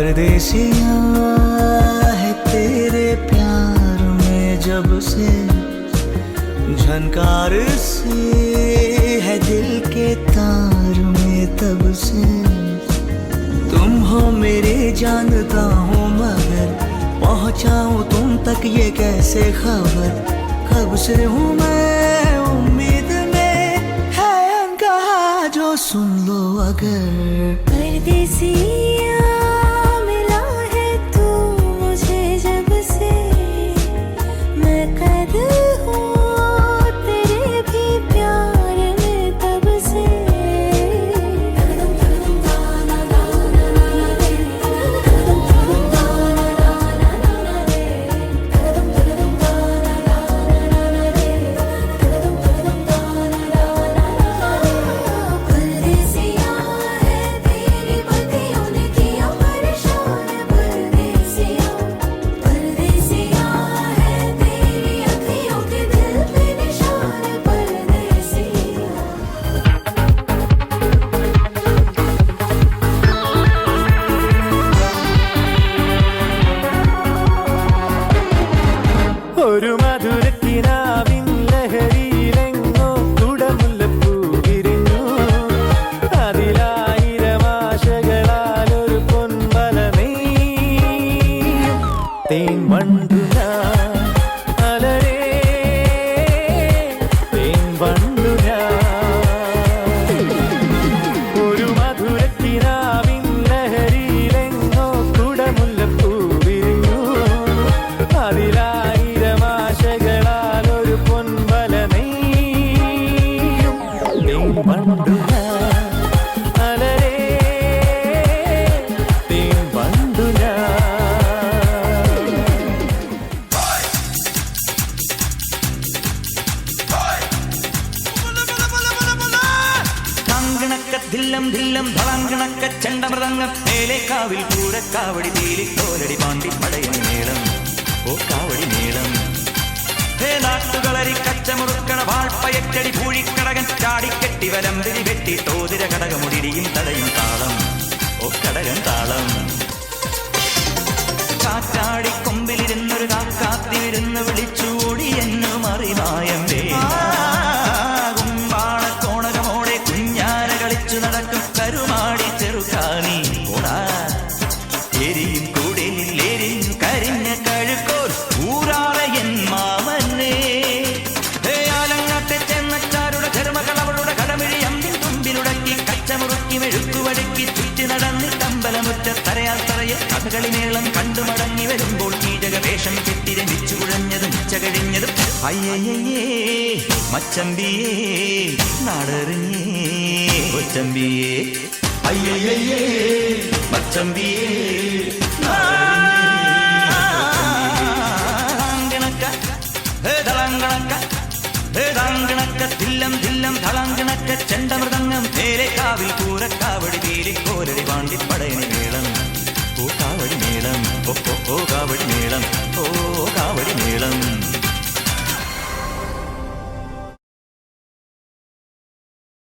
परदेसिया है तेरे प्यार में जब से झनकार सी है दिल के तार में तब से तुम हो मेरे जानता हूँ मगर पहुँचाऊँ तुम तक ये कैसे खबर कब से हूँ मैं उम्मीद में है अनकहा जो सुन लो अगर परदेसिया ഒരു മധുരക്കിനാവിൻ ലഹരിയിലെങ്ങോ കുടമുല്ലപ്പൂ വിരിഞ്ഞു അതിലായിരം ആശകളാൽ ഒരു പൊൻവല നെയ്യും തേൻ വണ്ടു ഞാൻ അലരേ തേൻ വണ്ടു ഞാൻ ഒരു മധുരക്കിനാവിൻ ലഹരിയിലെങ്ങോ കുടമുല്ലപ്പൂ വിരിഞ്ഞു അതിലാ ധില്ലം ധില്ലം ധളാങ്കണക്ക ചെണ്ടമൃതങ്ങം മേലെ കാവിൽ പൂരക്കാവടി തീലിക്കോലടി പാണ്ടി പടയണി മേളം ഓ കാവടി മേളം ഹേ നാട്ടുകളരി കച്ചമുറുക്കണ വാൾപ്പയറ്റടി പൂഴിക്കടകൻ ചാടിക്കെട്ടി വലമ്പിരി വെട്ടി തോതിര കടകമുടിയും തടയും താളം ഓ കടകൻ താളം കാറ്റാടി കൊമ്പിലിരുന്നൊരു കാക്കാത്തിരുന്ന് വിളിച്ചൂടി എന്നു മറിമായം നടക്കും കരുമാടി ചെറുക്കാണി കൂടാ എരിയും കൂടലിൽ എരിഞ്ഞു കരിഞ്ഞ കഴുക്കോൽ ഊരാളെ എൻ മാമനെ ആലങ്ങാട്ടെ ചെന്നച്ചാരുടെ ചെറുമകളവളുടെ കടമിഴി അമ്പിൻ തുമ്പിലുടക്കി കച്ചമുറുക്കി മെഴുക്കുവടുക്കി ചുറ്റി നടന്നി തമ്പലമുറ്റ തറയാൽ തറയെ കഥകളി മേളം കണ്ടു മടങ്ങി വരുമ്പോൾ കീചക വേഷം കെട്ടി രമിച്ചു കുഴഞ്ഞതും ഉച്ച കഴിഞ്ഞതും അയ്യയ്യേ മച്ചമ്പിയേ നാടറിഞ്ഞേ കൊച്ചമ്പിയേ അയ്യയ്യേ മച്ചമ്പിയേ ധില്ലം ധില്ലം ധളാങ്കണക്ക ചെണ്ടമൃതങ്ങം മേലെ കാവിൽ പൂരക്കാവടി തീലിക്കോലടി പാണ്ടി പടയണി മേളം ഓ കാവടി മേളം ഓ കാവടി മേളം